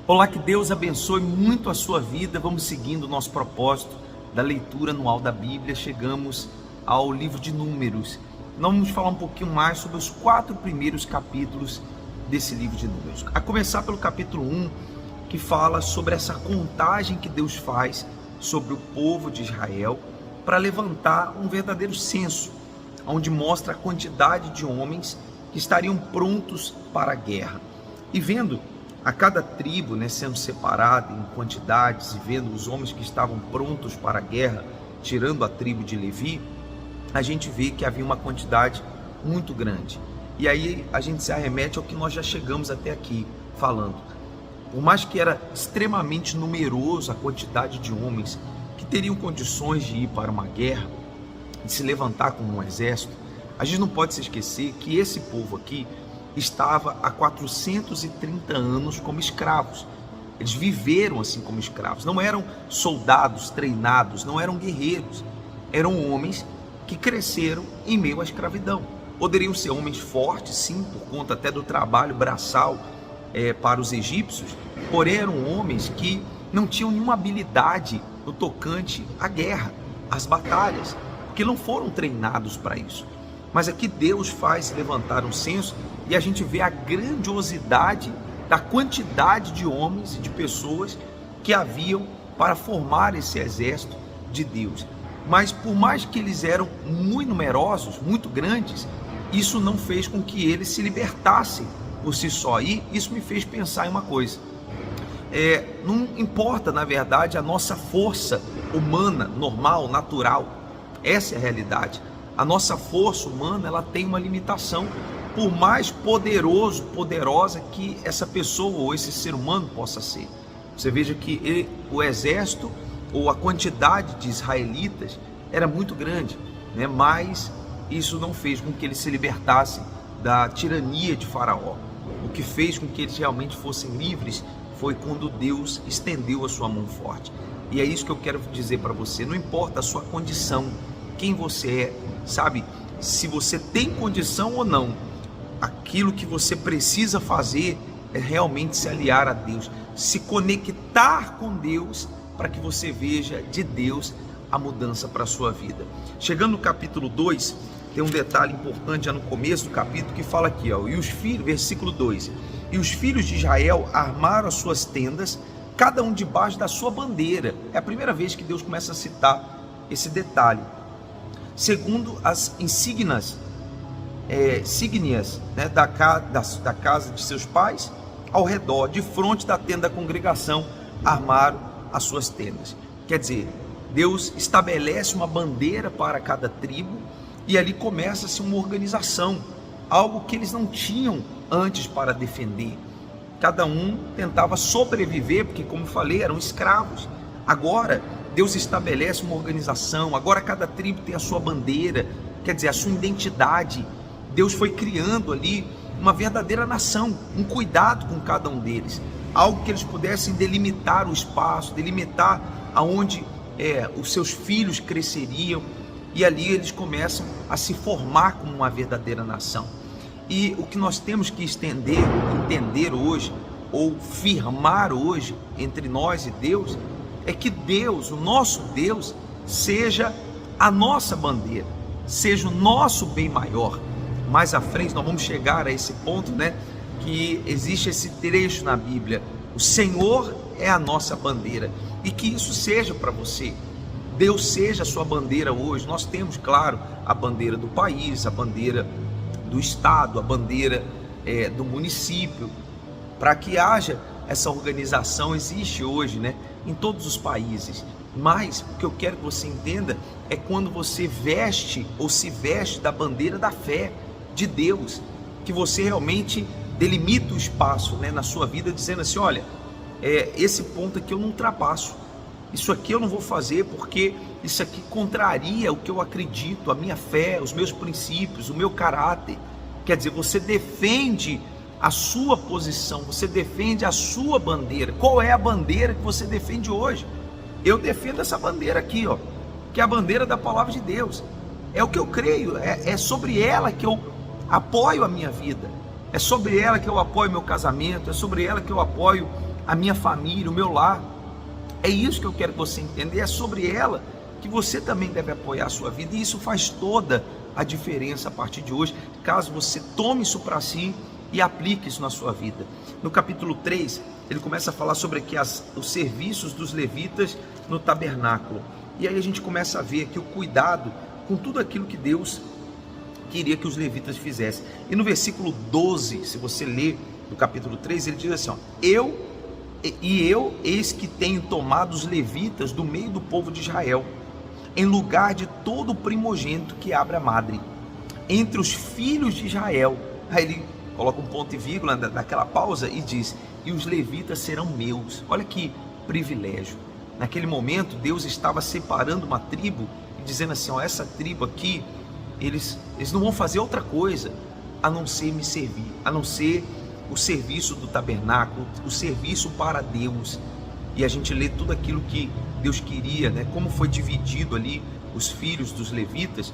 Olá, que Deus abençoe muito a sua vida. Vamos seguindo o nosso propósito da leitura anual da Bíblia. Chegamos ao livro de Números. Nós vamos falar um pouquinho mais sobre os 4 primeiros capítulos desse livro de Números. A começar pelo capítulo 1, que fala sobre essa contagem que Deus faz sobre o povo de Israel para levantar um verdadeiro censo, onde mostra a quantidade de homens que estariam prontos para a guerra. E vendo a cada tribo, sendo separada em quantidades, e vendo os homens que estavam prontos para a guerra, tirando a tribo de Levi, a gente vê que havia uma quantidade muito grande. E aí a gente se arremete ao que nós já chegamos até aqui falando. Por mais que era extremamente numeroso a quantidade de homens que teriam condições de ir para uma guerra, de se levantar como um exército, a gente não pode se esquecer que esse povo aqui estava há 430 anos como escravos. Eles viveram assim como escravos. Não eram soldados treinados, não eram guerreiros. Eram homens que cresceram em meio à escravidão. Poderiam ser homens fortes, sim, por conta até do trabalho braçal para os egípcios, porém eram homens que não tinham nenhuma habilidade no tocante à guerra, às batalhas, porque não foram treinados para isso. Mas aqui Deus faz levantar um censo e a gente vê a grandiosidade da quantidade de homens e de pessoas que haviam para formar esse exército de Deus. Mas por mais que eles eram muito numerosos, muito grandes, isso não fez com que eles se libertassem por si só. E isso me fez pensar em uma coisa. Não importa, na verdade, a nossa força humana, normal, natural. Essa é a realidade. A nossa força humana, ela tem uma limitação, por mais poderosa que essa pessoa ou esse ser humano possa ser. Você veja que o exército ou a quantidade de israelitas era muito grande, mas isso não fez com que eles se libertassem da tirania de Faraó. O que fez com que eles realmente fossem livres foi quando Deus estendeu a sua mão forte. E é isso que eu quero dizer para você. Não importa a sua condição, quem você é, sabe? Se você tem condição ou não, aquilo que você precisa fazer é realmente se aliar a Deus, se conectar com Deus, para que você veja de Deus a mudança para a sua vida. Chegando no capítulo 2, tem um detalhe importante já no começo do capítulo que fala aqui, e os filhos, versículo 2, e os filhos de Israel armaram as suas tendas, cada um debaixo da sua bandeira. É a primeira vez que Deus começa a citar esse detalhe. Segundo as insígnias da casa de seus pais, ao redor, de frente da tenda da congregação, armaram as suas tendas. Quer dizer, Deus estabelece uma bandeira para cada tribo e ali começa-se uma organização, algo que eles não tinham antes para defender. Cada um tentava sobreviver, porque, como eu falei, eram escravos. Agora Deus estabelece uma organização, agora cada tribo tem a sua bandeira, quer dizer, a sua identidade. Deus foi criando ali uma verdadeira nação, um cuidado com cada um deles, algo que eles pudessem delimitar o espaço, delimitar aonde os seus filhos cresceriam, e ali eles começam a se formar como uma verdadeira nação. E o que nós temos que entender hoje, ou firmar hoje entre nós e Deus, é que Deus, o nosso Deus, seja a nossa bandeira, seja o nosso bem maior. Mais à frente nós vamos chegar a esse ponto, que existe esse trecho na Bíblia: o Senhor é a nossa bandeira, e que isso seja para você. Deus seja a sua bandeira hoje. Nós temos, claro, a bandeira do país, a bandeira do estado, a bandeira do município, para que haja essa organização. Existe hoje, em todos os países. Mas o que eu quero que você entenda é quando você veste ou se veste da bandeira da fé de Deus, que você realmente delimita o espaço na sua vida, dizendo assim: olha, esse ponto aqui eu não ultrapasso, isso aqui eu não vou fazer, porque isso aqui contraria o que eu acredito, a minha fé, os meus princípios, o meu caráter. Quer dizer, você defende a sua posição, você defende a sua bandeira. Qual é a bandeira que você defende hoje? Eu defendo essa bandeira aqui, que é a bandeira da palavra de Deus. É o que eu creio, é sobre ela que eu apoio a minha vida, é sobre ela que eu apoio meu casamento, é sobre ela que eu apoio a minha família, o meu lar. É isso que eu quero que você entenda, e é sobre ela que você também deve apoiar a sua vida, e isso faz toda a diferença a partir de hoje, caso você tome isso para si e aplique isso na sua vida. No capítulo 3, ele começa a falar sobre aqui os serviços dos levitas no tabernáculo, e aí a gente começa a ver aqui o cuidado com tudo aquilo que Deus queria que os levitas fizessem. E no versículo 12, se você ler do capítulo 3, ele diz assim, ó, eu, eis que tenho tomado os levitas do meio do povo de Israel, em lugar de todo o primogênito que abre a madre, entre os filhos de Israel. Aí ele coloca um ponto e vírgula naquela pausa e diz, e os levitas serão meus. Olha que privilégio. Naquele momento Deus estava separando uma tribo e dizendo assim, ó, essa tribo aqui, eles não vão fazer outra coisa a não ser me servir, a não ser o serviço do tabernáculo, o serviço para Deus. E a gente lê tudo aquilo que Deus queria, né? Como foi dividido ali os filhos dos levitas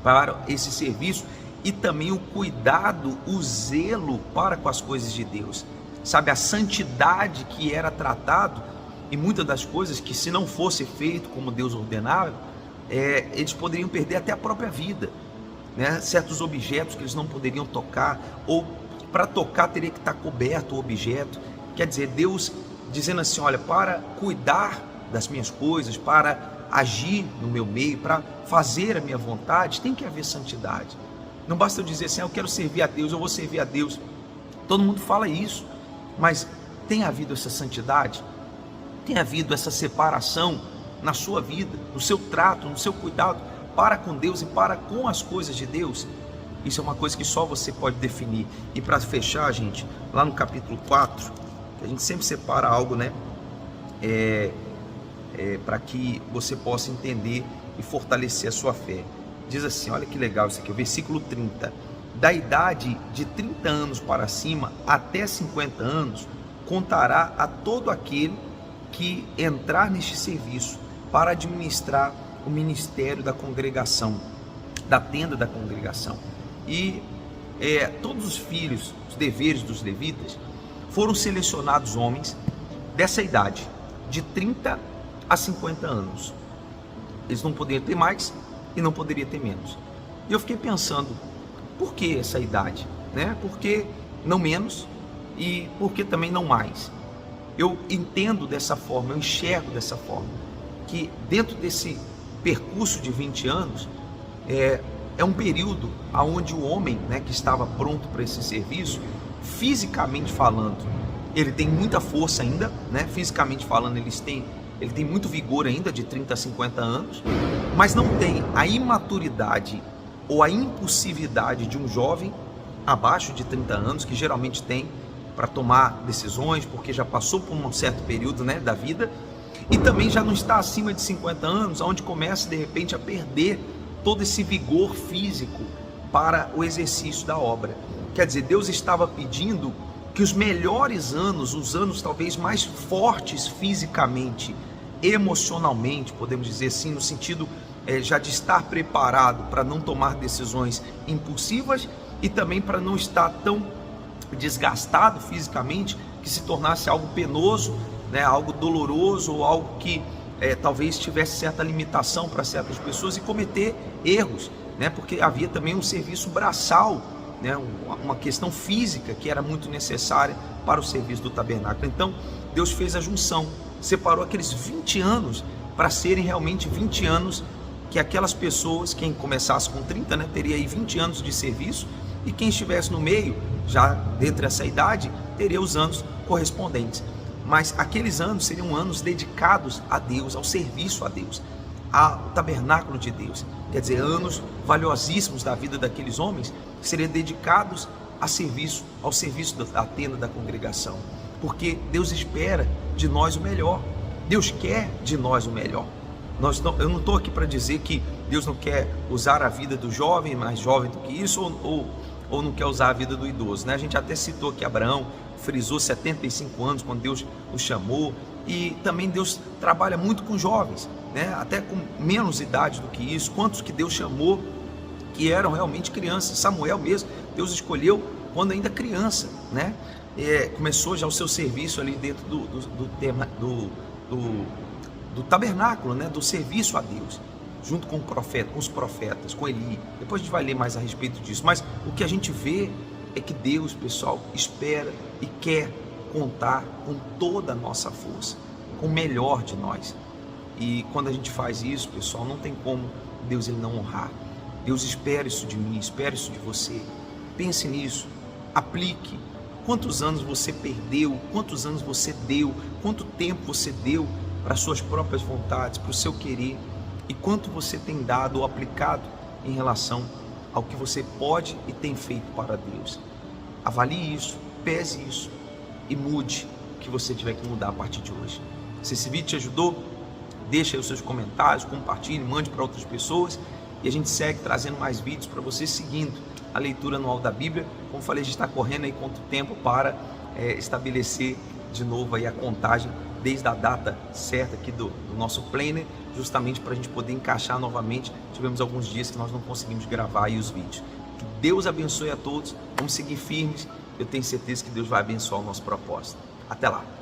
para esse serviço, e também o cuidado, o zelo para com as coisas de Deus, sabe, a santidade que era tratado, e muitas das coisas que, se não fosse feito como Deus ordenava, eles poderiam perder até a própria vida, né? Certos objetos que eles não poderiam tocar, ou para tocar teria que estar coberto o objeto. Quer dizer, Deus dizendo assim, olha, para cuidar das minhas coisas, para agir no meu meio, para fazer a minha vontade, tem que haver santidade. Não basta eu dizer assim, eu quero servir a Deus, eu vou servir a Deus. Todo mundo fala isso, mas tem havido essa santidade? Tem havido essa separação na sua vida, no seu trato, no seu cuidado para com Deus e para com as coisas de Deus? Isso é uma coisa que só você pode definir. E para fechar, gente, lá no capítulo 4, a gente sempre separa algo, né? Para que você possa entender e fortalecer a sua fé. Diz assim, olha que legal isso aqui, o versículo 30. Da idade de 30 anos para cima até 50 anos, contará a todo aquele que entrar neste serviço para administrar o ministério da congregação, da tenda da congregação. E todos os filhos, os deveres dos levitas, foram selecionados homens dessa idade, de 30 a 50 anos. Eles não poderiam ter mais e não poderiam ter menos. E eu fiquei pensando, por que essa idade? Né? Por que não menos e por que também não mais? Eu entendo dessa forma, eu enxergo dessa forma, que dentro desse percurso de 20 anos, é um período onde o homem, né, que estava pronto para esse serviço, fisicamente falando, ele tem muita força ainda, né? Fisicamente falando, ele tem muito vigor ainda, de 30 a 50 anos, mas não tem a imaturidade ou a impulsividade de um jovem abaixo de 30 anos, que geralmente tem para tomar decisões, porque já passou por um certo período, né, da vida, e também já não está acima de 50 anos, onde começa de repente a perder todo esse vigor físico para o exercício da obra. Quer dizer, Deus estava pedindo que os melhores anos, os anos talvez mais fortes fisicamente, emocionalmente, podemos dizer assim, no sentido já de estar preparado para não tomar decisões impulsivas e também para não estar tão desgastado fisicamente que se tornasse algo penoso, né, algo doloroso, ou algo que talvez tivesse certa limitação para certas pessoas e cometer erros, né, porque havia também um serviço braçal, né, uma questão física que era muito necessária para o serviço do tabernáculo. Então Deus fez a junção, separou aqueles 20 anos para serem realmente 20 anos que aquelas pessoas, quem começasse com 30, né, teria aí 20 anos de serviço, e quem estivesse no meio, já dentro dessa idade, teria os anos correspondentes. Mas aqueles anos seriam anos dedicados a Deus, ao serviço a Deus, ao tabernáculo de Deus. Quer dizer, anos valiosíssimos da vida daqueles homens seriam dedicados ao serviço da tenda da congregação. Porque Deus espera de nós o melhor. Deus quer de nós o melhor. Eu não estou aqui para dizer que Deus não quer usar a vida do jovem, mais jovem do que isso, ou não quer usar a vida do idoso, né? A gente até citou que Abraão frisou 75 anos quando Deus o chamou, e também Deus trabalha muito com jovens, né? Até com menos idade do que isso. Quantos que Deus chamou que eram realmente crianças? Samuel mesmo, Deus escolheu quando ainda criança, né? começou já o seu serviço ali dentro do tabernáculo, né? Do serviço a Deus, junto com o profeta, com os profetas, com Eli. Depois a gente vai ler mais a respeito disso, mas o que a gente vê é que Deus, pessoal, espera e quer contar com toda a nossa força, com o melhor de nós. E quando a gente faz isso, pessoal, não tem como Deus ele não honrar. Deus espera isso de mim, espera isso de você. Pense nisso, aplique. Quantos anos você perdeu, quantos anos você deu, quanto tempo você deu para suas próprias vontades, para o seu querer, e quanto você tem dado ou aplicado em relação ao que você pode e tem feito para Deus. Avalie isso, pese isso e mude o que você tiver que mudar a partir de hoje. Se esse vídeo te ajudou, deixa aí os seus comentários, compartilhe, mande para outras pessoas, e a gente segue trazendo mais vídeos para você, seguindo a leitura anual da Bíblia. Como falei, a gente está correndo aí quanto tempo para estabelecer de novo aí a contagem desde a data certa aqui do nosso planner, justamente para a gente poder encaixar novamente. Tivemos alguns dias que nós não conseguimos gravar aí os vídeos. Que Deus abençoe a todos, vamos seguir firmes, eu tenho certeza que Deus vai abençoar o nosso propósito. Até lá!